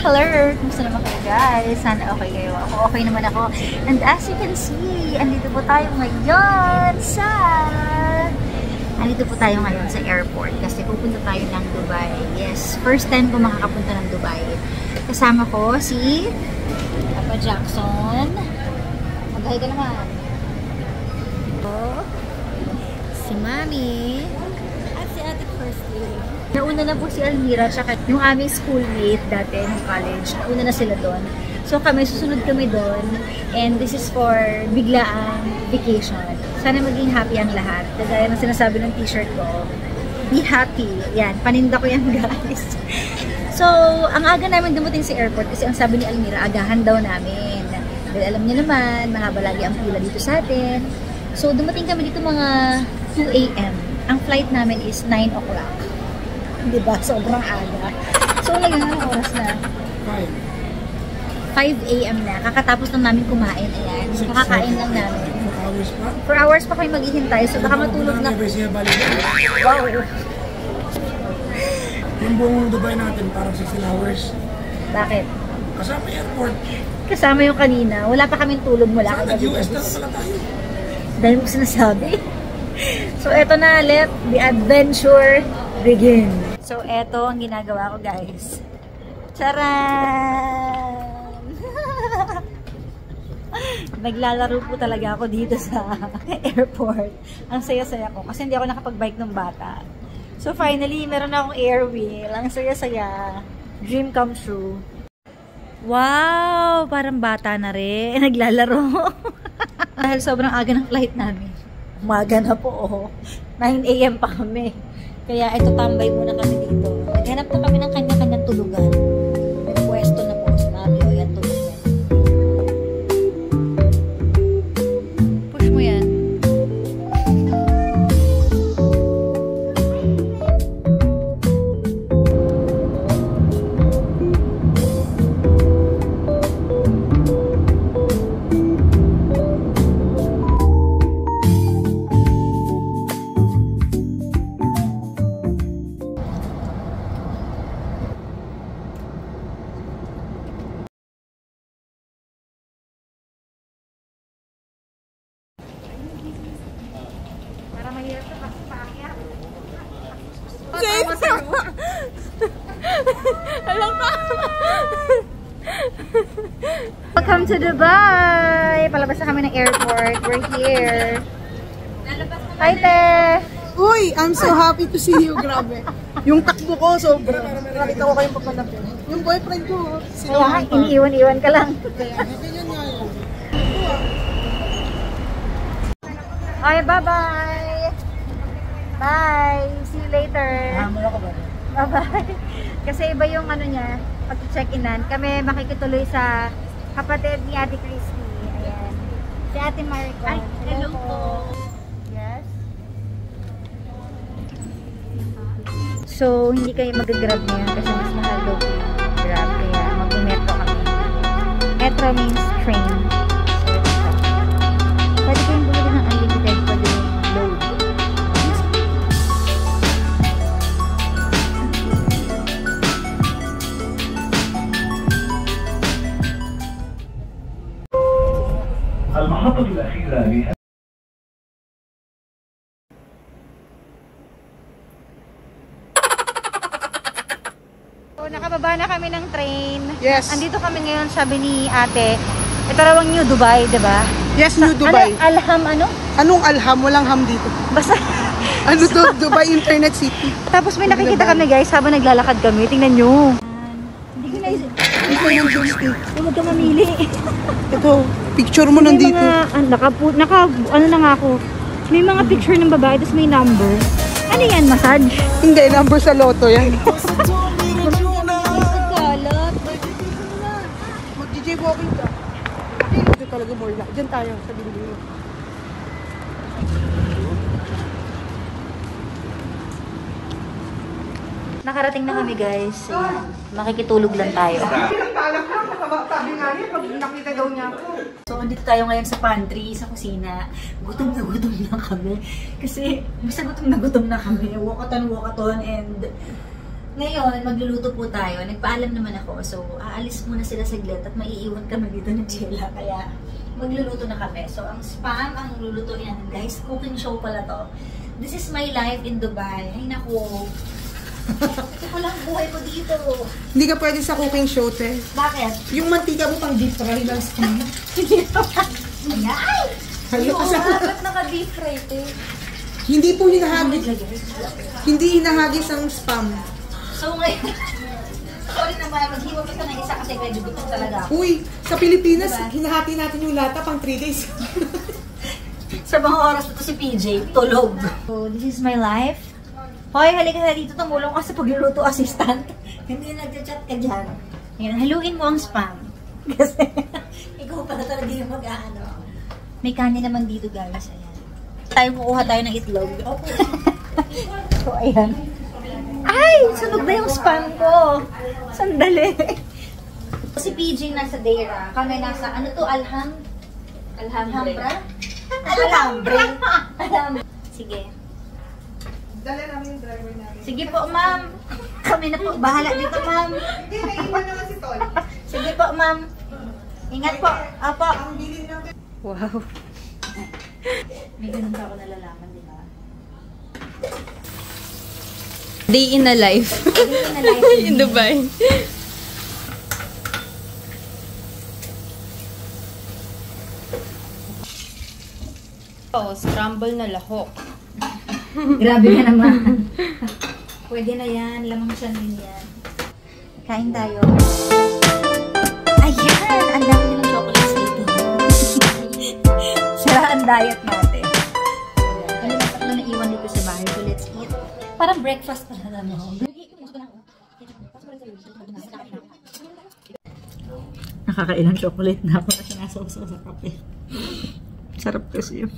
Hello! Kumusta naman kayo guys? Sana okay kayo. Ako okay naman ako. And as you can see, andito po tayo ngayon sa airport kasi pupunta tayo ng Dubai. Yes, first time ko makakapunta ng Dubai. Kasama ko si Papa Jackson. Mag-hi ka naman. Si Mami. At si Ate Kirsty. Nauna na po si Almira tsaka yung aming schoolmate dati ng college. Nauna na sila doon. So kami, susunod kami doon. And this is for biglaang vacation. Sana maging happy ang lahat. Kagaya ng sinasabi ng t-shirt ko. Be happy. Yan, paninda ko yan guys. So, ang aga namin dumating sa airport kasi ang sabi ni Almira, agahan daw namin. Dahil alam niya naman, mahaba lagi ang pila dito sa atin. So, dumating kami dito mga 2 AM. Ang flight namin is 9 o'clock. Diba? Sobrang aga. So, ngayon, anong oras na? 5 AM na. Kakatapos lang namin kumain. Ayan. So, kakakain lang namin. 4 hours pa kayo maghihintay. So, baka matulog na. Wow! Yung buong Dubai natin, parang 16 hours. Bakit? Kasama airport. Kasama yung kanina. Wala pa kaming tulog mula. Saka nag-US na pala tayo. Dahil mo sinasabi. So, eto na. Let the adventure begin. So, eto ang ginagawa ko, guys. Charan! Naglalaro po talaga ako dito sa airport. Ang saya-saya ko. Kasi hindi ako nakapag-bike ng bata. So, finally, meron akong air wheel. Ang saya-saya. Dream come true. Wow! Parang bata na rin. Naglalaro. Dahil sobrang aga ng flight namin. Umaga na po, oh. 9 AM pa kami. Kaya ito, tambay muna kami dito. Naghanap na kami ng kanya-kanyang tulugan. May pwesto na po. Sinabi, o yan, tulugan. Push mo yan. Welcome to Dubai! Palabas na kami ng airport. We're here. Hi, Te! Uy! I'm so happy to see you. Grabe. Yung takbo ko, sobra. Nakita ko kayong papalapin. Yung boyfriend ko, kaya iniiwan-iwan ka lang. Kaya, ganyan nga yun. Okay, bye-bye! Bye! See you later! Bye-bye! Kasi iba yung ano niya, pag-check-inan. Kami makikituloy sa kapatid ni Ate Christy. Ayan. Si Ate Mariko. Ay, hello po. Yes. So, hindi kayo mag-grab ngayon kasi mas mahal daw po yung grab. Kaya mag-metro kami. Metro means train. So, pwede kayong bumili ng unlimited pag yung load. المحطة الأخيرة لها So, nakababa na kami ng train. Yes. Andito kami ngayon, sabi ni ate. Ito raw ang New Dubai, diba? Yes, New Dubai. Alham ano? Anong alham? Walang ham dito. Basta. Ano to? Dubai Internet City. Tapos may nakikita kami guys, habang naglalakad kami. Tingnan nyo. Hindi ko naisip. Ito yung joystick. Huwag ka mamili. Ito, picture mo nandito. Ano na nga ako. May mga picture ng babae, tapos may number. Ano yan? Massage? Hindi, number sa loto yan. Mag-DJ walking ka. Ito talaga more lang. Diyan tayo sa binding. Nakarating na kami guys. Ayan. Makikitulog lang tayo. Pinagtalak lang. Sabi nga niya, pag nakita daw niya ako. So, andito tayo ngayon sa pantry, sa kusina. Gutom na kami. Kasi, basta gutom na kami. Walkathon, and Ngayon, magluluto po tayo. Nagpaalam naman ako. So, aalis muna sila saglit at maiiwan kami dito ng Jella. Kaya, magluluto na kami. So, ang spam, ang lulutuin natin, guys. Cooking show pala to. This is my life in Dubai. Ay, naku. Ito ko lang buhay ko dito. Hindi ka pwede sa cooking show, te. Bakit? Yung mantika mo pang deep fry lang spam. Ay! Ayun, Ba't naka-deep fry, te? Hindi po hinahagis. Hindi hinahagis ang spam. So, ngayon, sorry naman, maghiwa pa ng isa kasi medyo gutom talaga ako. Uy, sa Pilipinas, hinahati natin yung lata pang 3 days. Sa mga oras na to si PJ, tulog. So, this is my life. Hoy, halika na dito, tumulong ka sa pagluluto assistant. Hindi na nagchat-chat ka dyan. Ngayon, haluin mo ang spam. Kasi, ikaw pala talaga yung mag-ano. May kanin naman dito, guys. Ayan. Tayo kukuha tayo ng itlog. So, ayan. Ay! Sunog na yung spam ko. Sandali. Si PJ nasa Deira. Kami nasa, ano to? Alhambra? Alhambra. Sige. Dala namin yung driver namin. Sige po, ma'am. Kami na po. Bahala dito, ma'am. Hindi, naiwan naman si Tol. Sige po, ma'am. Ingat po. Apo. Ang bilin ng... Wow. May ganun pa ako nalalaman, di ba? Day in a life. Day in a life in Dubai. Oh, scramble na lahok. Grabe ka naman. Pwede na yan. Lamang siya din yan. Kain tayo. Ayan! Ang dami nilang chocolates dito. Sira ang diet natin. Kami lang tatlo na iwan dito sa bahay. So let's eat. Parang breakfast pa na naman. Nakakailang chocolate na ako na sinasawsaw sa kape. Sarap kasi yun.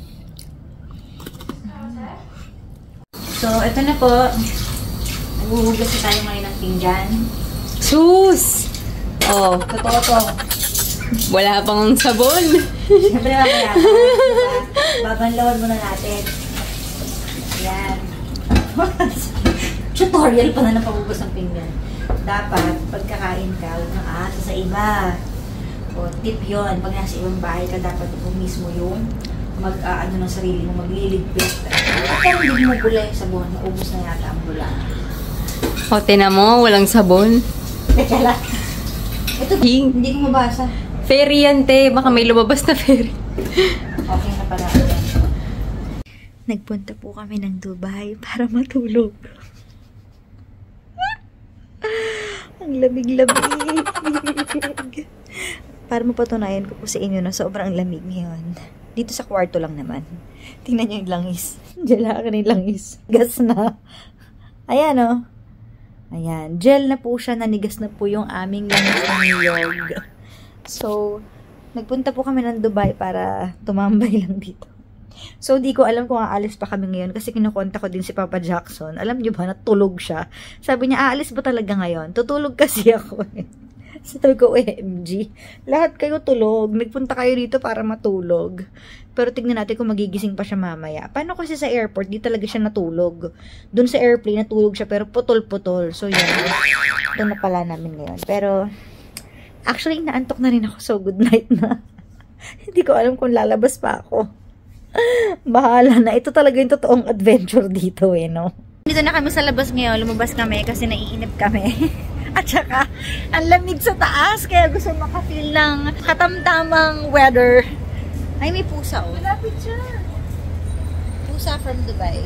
So, ito na po. Naghuhugas na tayo ngayon ng pinggan. Sus! Oh, Totoo to. wala pang sabon. Siyempre mamaya. Diba? Babanlawan muna natin. Ayan. Tutorial pa na ng paghugas ng pinggan. Dapat, pagkakain ka, huwag kang aasa sa iba. O, tip yun. Pag nasa ibang bahay ka, dapat ito mismo yung mag-ano ng sarili mo, magliligpit. Pero hindi mo gula yung sabon. Naubos na yata ang gula. O, tinan mo, walang sabon. Teka lang. Ito, hindi ko mabasa. Ferry yan, te. Baka may lumabas na ferry. Okay na pala. Nagpunta po kami ng Dubai para matulog. Ang lamig-lamig. Para mapatunayan ko po sa inyo na sobrang lamig ngayon. Dito sa kwarto lang naman. Tingnan nyo yung langis. Diyan ka na yung langis. Gas na. Ayan o. Ayan. Gel na po siya. Nanigas na po yung aming langis ng niyog. So, nagpunta po kami ng Dubai para tumambay lang dito. So, di ko alam kung aalis pa kami ngayon kasi kinukonta ko din si Papa Jackson. Alam niyo ba, natulog siya. Sabi niya, aalis ba talaga ngayon? Tutulog kasi ako eh. Sabi ko, OMG. Lahat kayo tulog. Nagpunta kayo dito para matulog. Pero tignan natin kung magigising pa siya mamaya. Paano kasi sa airport, di talaga siya natulog. Doon sa airplane, natulog siya pero putol-putol. So, yan. Ito na pala namin ngayon. Pero, actually, naantok na rin ako. So, good night na. Hindi ko alam kung lalabas pa ako. Bahala na. Ito talaga yung totoong adventure dito eh, no? Dito na kami sa labas ngayon. Lumabas kami kasi naiinip kami. At saka, ang lamig sa taas. Kaya gusto makafeel ng katamtamang weather. Ay, may pusa oh. Malapit siya. Pusa from Dubai.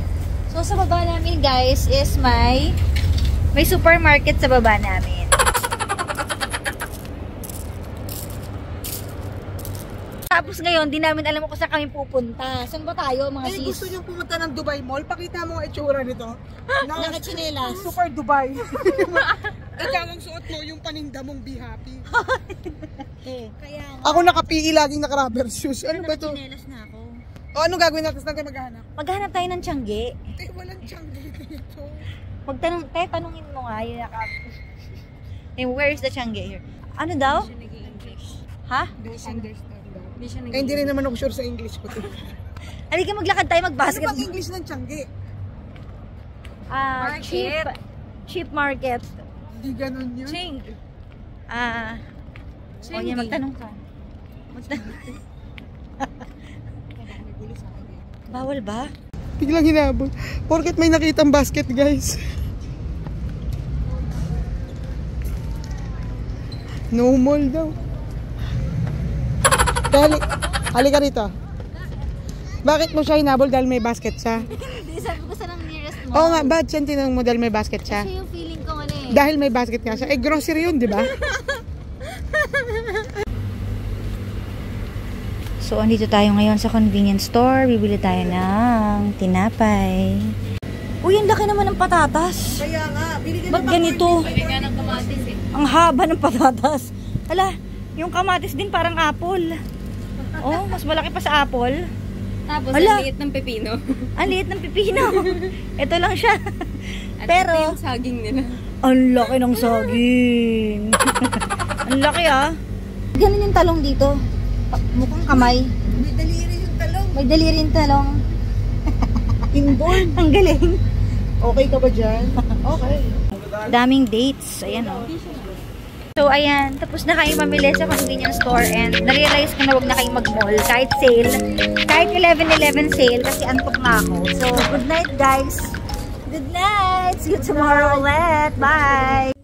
So, sa baba namin guys is may supermarket sa baba namin. Tapos ngayon, di namin alam kung saan kami pupunta. Saan ba tayo, mga sis? Gusto nyo pumunta ng Dubai Mall? Pakita mo ang itsura nito. Nakachinelas. Super Dubai. Ikaw ang suot mo, yung paninda mong be happy. Kaya Ako naka-PE laging naka-rubber shoes. Ano ba ito? nakachinelas na ako. O ano gagawin natin? Saan tayo maghahanap? Maghanap tayo ng tiyangge. Walang tiyangge dito. Magtanong, tayo tanungin mo nga yung where is the tiyangge here? Ano daw? Ha? Don't understand. Hindi rin naman ako sure sa English ko. Halika maglakad tayo Ano mag-basket. bang English ng tiyangge? Cheap. Cheap market. Hindi ganun yun. Ching. O yan, magtanong ka. Bawal ba? Biglang hinabol. Porket may nakitang basket, guys. No mall daw. Halika rito. Bakit mo siya hinabol dahil may basket siya? Hindi, sabi ko sa ng nearest mall. Oo nga, bad siya tinanong mo dahil may basket siya. Kasi yung feeling ko ano eh. Dahil may basket nga siya. Eh, grocery yun, di ba? So, andito tayo ngayon sa convenience store. Bibili tayo ng tinapay. Uy, ang laki naman ng patatas. Kaya nga, binigyan Ba't ganito? Ang haba ng patatas. Hala, yung kamatis din parang apple. Oh, mas malaki pa sa apple. Tapos, Ala. ang liit ng pepino. Ang liit ng pipino. Ito lang siya. At Pero, ito yung saging nila. ang laki ng saging. Ang laki ah. Ganun yung talong dito. Mukhang kamay. May daliri yung talong. May daliri yung talong. Inborn. Ang galing. Okay ka ba dyan? Okay. Daming dates. Ayan o. So, ayan. Tapos na kayo mamili sa convenience store and na-realize ko na huwag na kayo mag-mall. Kahit sale. Kahit 11/11 sale kasi antok na ako. So, good night guys. Good night. See you tomorrow ulit. Bye.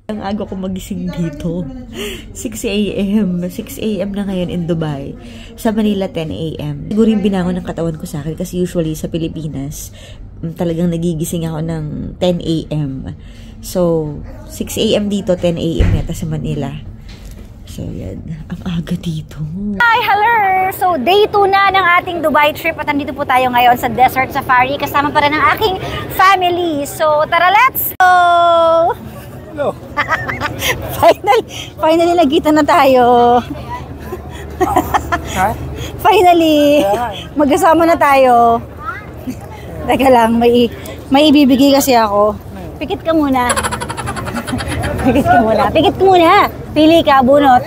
Ang aga ko magising dito. 6 a.m. 6 a.m. na ngayon in Dubai. Sa Manila, 10 a.m. Siguro yung binangon ng katawan ko sa akin kasi usually sa Pilipinas, talagang nagigising ako ng 10 a.m. So, 6 a.m. dito, 10 a.m. yata sa Manila. So, yan. Ang aga dito. Hi, hello! So, day 2 na ng ating Dubai trip at nandito po tayo ngayon sa Desert Safari kasama pa rin ng aking family. So, tara, let's go! Hello. Finally, nagkita na tayo. Finally, magkasama na tayo. Teka lang, may ibibigay kasi ako. Pikit ka muna. Pikit ka muna. Pikit ka muna. Pili ka, bunot.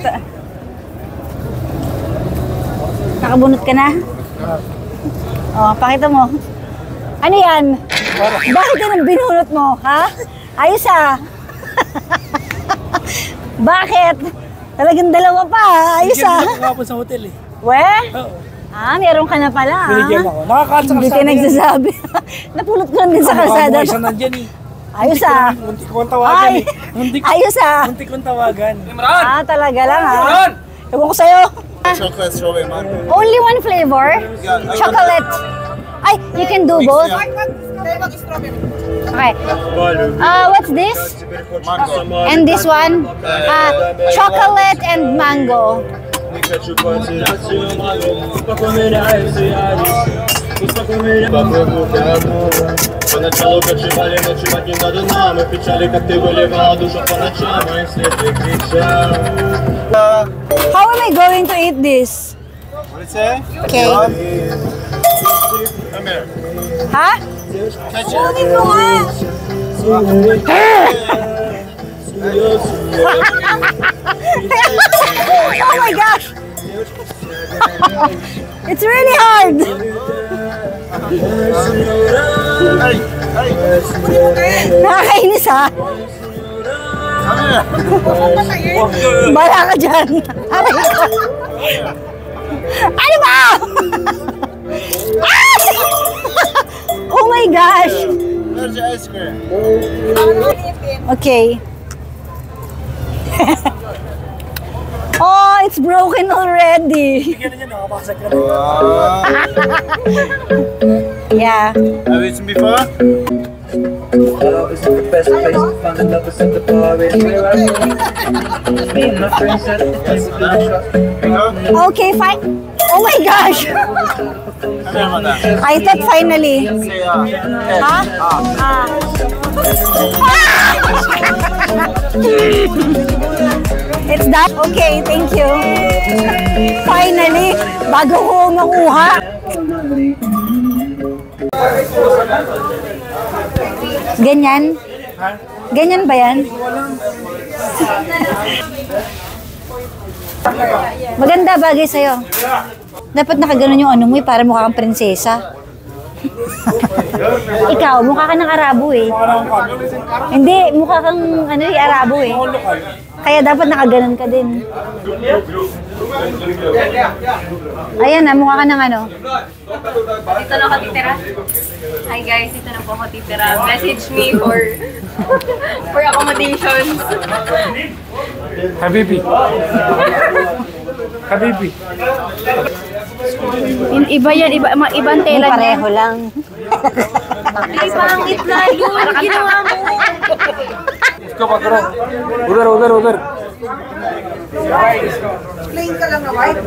Nakabunot ka na? Oh, pakita mo. Ano yan? Bakit yan ang binunot mo, ha? Ayos ah. Bakit? Talagang dalawa pa, ayos ah. Binigyan mo ako sa hotel eh. We? Oo. Meron ka na pala ah. Binigyan mo ako. Nakakaat sa Hindi kalsada ka yan. nagsasabi. Napulot ko lang din sa kalsada. Mukha siya nandyan eh. Ayos ah. Muntik ko ang tawagan Ay, eh. ayos ah. Muntik ko ang tawagan. Talaga lang ah. Ewan ko sa'yo. Chocolate, strawberry, mango. Only one flavor? Chocolate. Ay, you can do both. Okay. What's this? Mango. And this one? Chocolate and mango. Поначалу кочевали, ночевать не надо нам. Мы печали, как ты выливал душу по ночам. Мы вслед кричал. How am I going to eat this? What did it say? Okay. Come here. Ha? Catch Kunin it. mo nga! Oh my gosh! It's really hard! Hey, hey. Nakakainis ha? Come here. Bala ka dyan! Aray ko! Ano ba? Ah! Oh my gosh! Where's your ice cream? Okay. Oh, it's broken already. Bigyan na niya, nakapasag ka na. Yeah. Have you eaten before? Okay, fine. Oh my gosh! Come here, madam. I thought finally. Say, Ha? It's that? Okay, thank you. Finally, bago ko makuha. Ganyan? Ganyan ba yan? Maganda bagay sa'yo. Dapat nakaganon yung ano mo para mukha kang prinsesa. Ikaw, mukha ka ng Arabo eh. Hindi, mukha kang ano eh, Arabo eh. Kaya dapat nakaganon ka din. Ayan na, mukha ka ng ano. Dito na ako titira. Hi guys, dito na po ako titira. Message me for accommodations. Habibi. Habibi. Iba yan, ibang tela niya. Pareho lang. Ay, pangit na yun. Ginawa mo. Isko pagkara. Udar. Plain ka lang na white.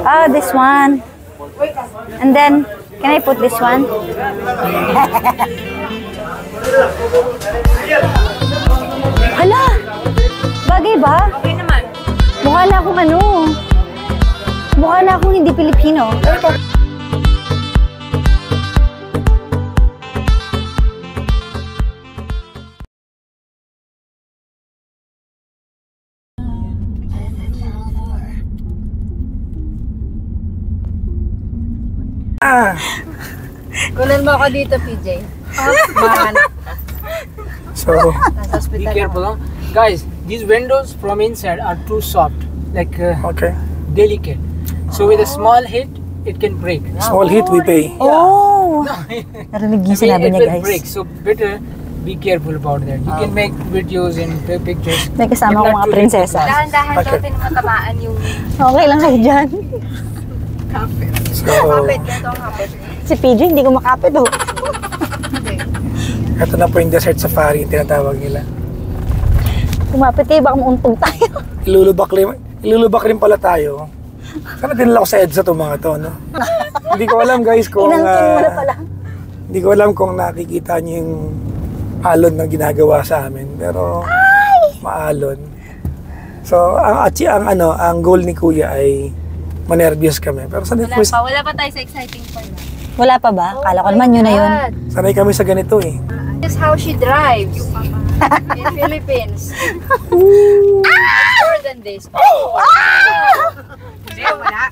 Oh, this one. And then, can I put this one? Hala! Bagay ba? Okay naman. Mukha na akong ano. Mukha na akong hindi Pilipino. Kunan mo ako dito, PJ. So, Be careful, huh? Guys. These windows from inside are too soft, like okay. delicate. So with a small hit, it can break. Small hit we pay. Oh! Narinig yung sinabi it niya, will break. guys. So better be careful about that. You can make videos and pictures. May kasama ko mga prinsesa. Dahan-dahan daw din matamaan yung Okay lang kayo dyan. So, Si PJ, hindi ko makapit oh. ito na po yung desert safari, yung tinatawag nila. Kumapit kayo, baka mauntog tayo. Ilulubak rin pala tayo. Sana dinala ko sa EDSA itong mga to, no? Hindi ko alam guys kung... Inangkin mo na pala. Hindi ko alam kung nakikita niyo yung alon na ginagawa sa amin. Pero, maalon. So, ang goal ni Kuya ay manervyos kami. Pero sanay wala pa tayo sa exciting part. Wala pa ba? Kala ko naman yun na yun. sanay kami sa ganito eh. This is how she drives in Philippines. More than this.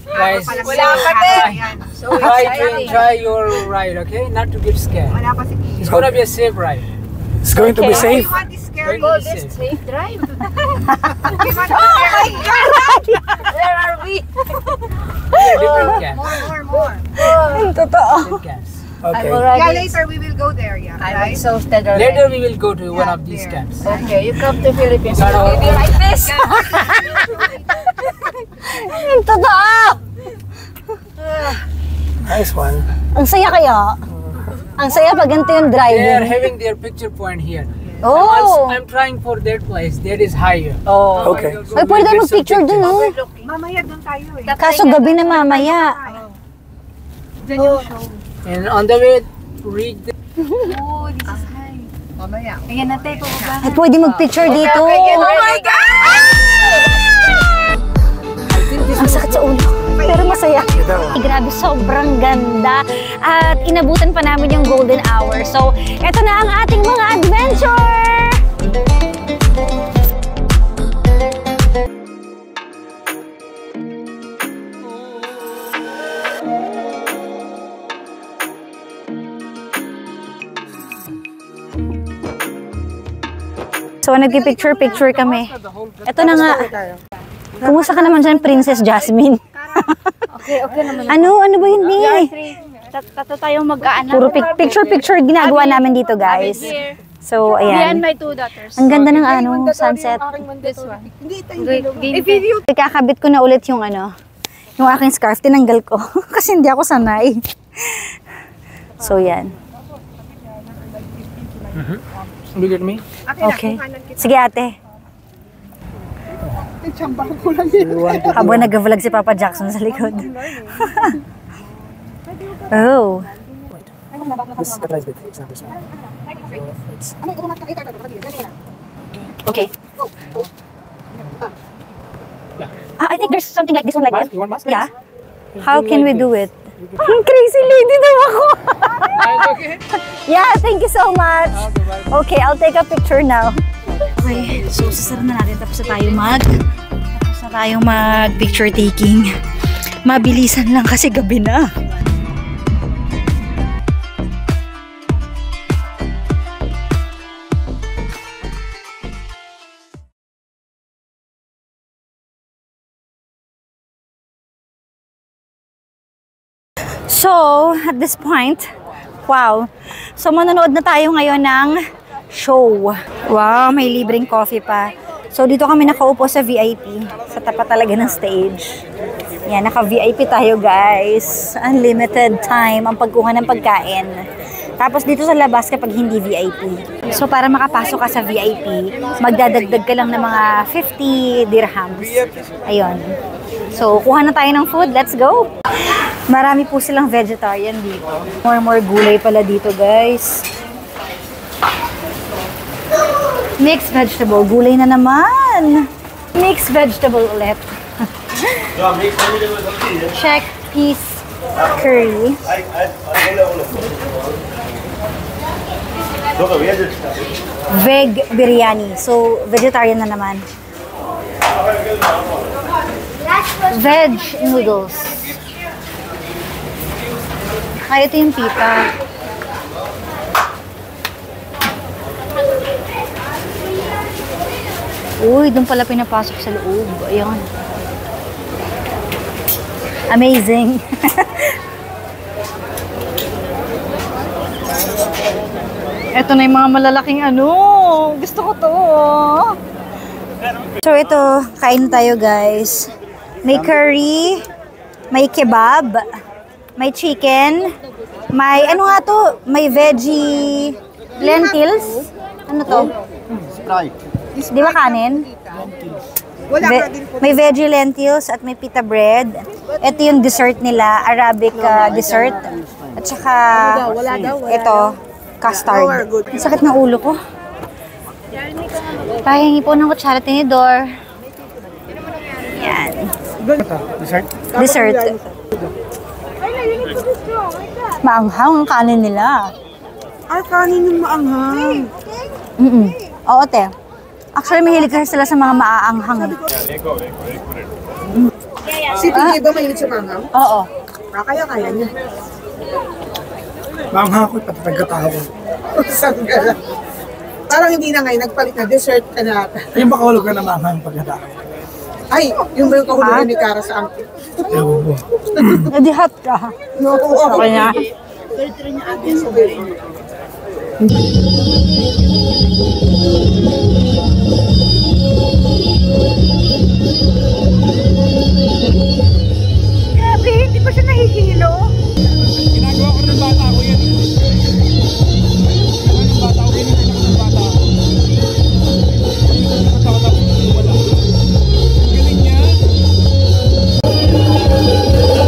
Guys, Wala pa din. So try to exciting. enjoy your ride, okay? Not to get scared. It's gonna be a safe ride. It's going to be safe. Very Call this safe. safe drive. Oh my God! Where are we? Different camps. More. Totoo. Different camps. Okay. Later we will go there, yeah. I'm exhausted already. Later we will go to one of these camps. Okay, you come to Philippines. Sana- Maybe like this. Totoo! Nice one. Ang saya kaya. Ang saya pag ganito yung They are driving. having their picture point here. Oh! I'm trying for that place. That is higher. Oh. Okay. Ay, pwede tayo mag-picture dun, oh. Mamaya doon tayo eh. Kaso gabi na mamaya. And on the way, read the Oh, this is high. Mamaya. Ayan natin, pababa. At pwede mag-picture dito. Oh my God! Ang sakit sa ulo. Pero masaya. Ay, grabe, sobrang ganda. At inabutan pa namin yung golden hour. So, eto na ang ating mga adventure! So, nagpipicture-picture kami. Eto na nga. Kumusta ka naman dyan, Princess Jasmine? Okay naman. Ano ba yun, Bi? Tato tayong mag-aanap. Puro picture-picture ginagawa namin dito, guys. So, ayan. my two daughters. Ang ganda ng ano, sunset. This one. Ikakabit ko na ulit yung ano, yung aking scarf. Tinanggal ko. Kasi hindi ako sanay. So, yan. Look at me. Okay. Sige, ate. Chambahan ko lang yun. Habang nag-vlog si Papa Jackson sa likod. Oh. This is the price bit. It's not this one. Okay. I think there's something like this one like that. You want mask? Yeah. How can we do it? Crazy lady daw ako. Okay. Yeah, thank you so much. Okay, I'll take a picture now. Okay, so sasara na natin tapos na tayo na tayong mag-picture taking. Mabilisan lang kasi gabi na. So, at this point, wow. So, manonood na tayo ngayon ng show. Wow, may libreng coffee pa. So, dito kami nakaupo sa VIP. Sa tapat talaga ng stage. Yan, naka-VIP tayo guys. Unlimited time ang pagkuha ng pagkain. Tapos dito sa labas kapag hindi VIP. So, para makapasok ka sa VIP, magdadagdag ka lang ng mga 50 dirhams. Ayun. So, kuha na tayo ng food. Let's go! Marami po silang vegetarian dito. More gulay pala dito, guys. Mixed vegetable. Gulay na naman. Mixed vegetable ulit. Check piece curry. Veg biryani. So, vegetarian na naman. Veg noodles. Ay, ito yung pita. Uy, doon pala pinapasok sa loob. Ayan. Amazing. Ito na yung mga malalaking ano. Gusto ko to. So, ito. Kain tayo, guys. May curry. May kebab. May chicken, may ano nga to? May veggie lentils. Ano to? Di ba kanin? May veggie lentils at may pita bread. Ito yung dessert nila, Arabic dessert. At saka ito, custard. Ang sakit ng ulo ko. Pahingi po ng kutsara tinidor. Yan. Dessert. Maanghang ang kanin nila. Ay, kanin yung maanghang. Oo, te. Actually, mahilig kasi sila sa mga maaanghang. Si Pinay ba mahilig sa maanghang? Oo. Kaya niya. Maanghang ako, patagkatawa ko. Sanggala. Parang hindi na ngayon, nagpalit na dessert ka na. Yung makahulog ka na maanghang pagkatawa. Ay, yung ba yung kahulugan ni Cara sa angkin? Ewan ko. Edi hot ka. No, Okay na. Grabe, hindi pa siya nahihilo. Ginagawa ko ng bata ko yan. Bata ko yan. Bata ko.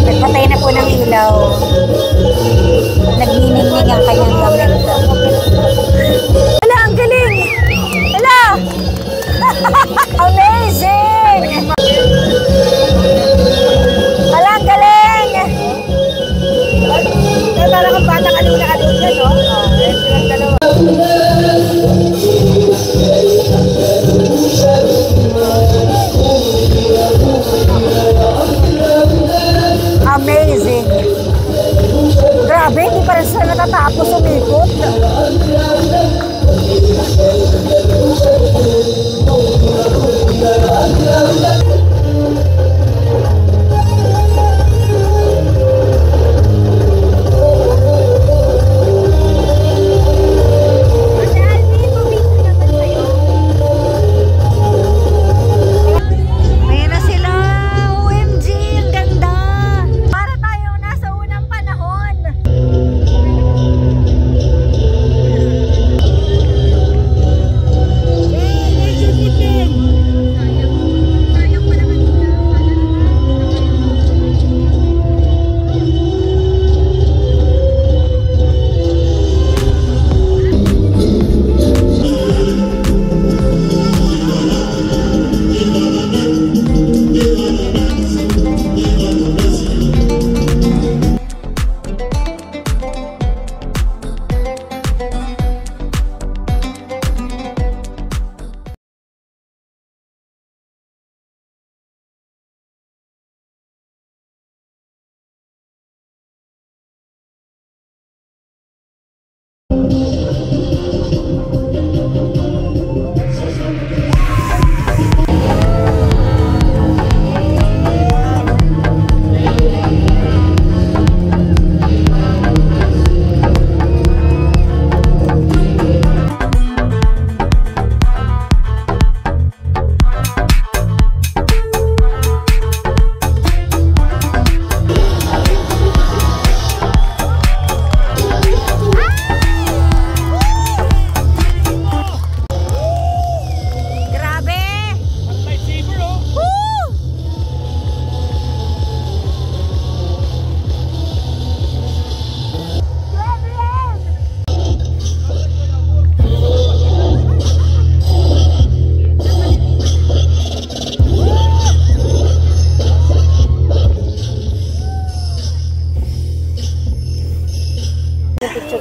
Nagpatay na po ng ilaw. Nagniningning ang kanyang gamit. Hala, ang galing! Hala! Amazing! Hala, ang galing! Parang ang batang aluna.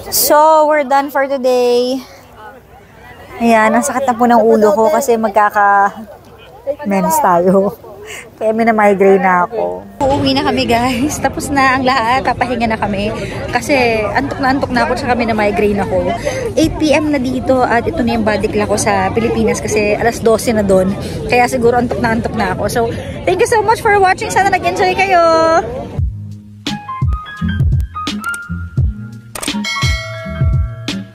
So, we're done for today. Ayan, ang sakit na po ng ulo ko kasi magkaka-mens tayo. Kaya mina-migraine na ako. Uuwi na kami guys. Tapos na ang lahat. Papahinga na kami. Kasi antok na ako tsaka mina-migraine ako. 8 PM na dito at ito na yung body clock ko sa Pilipinas kasi alas 12 na doon. Kaya siguro antok na ako. So, thank you so much for watching. Sana nag-enjoy kayo.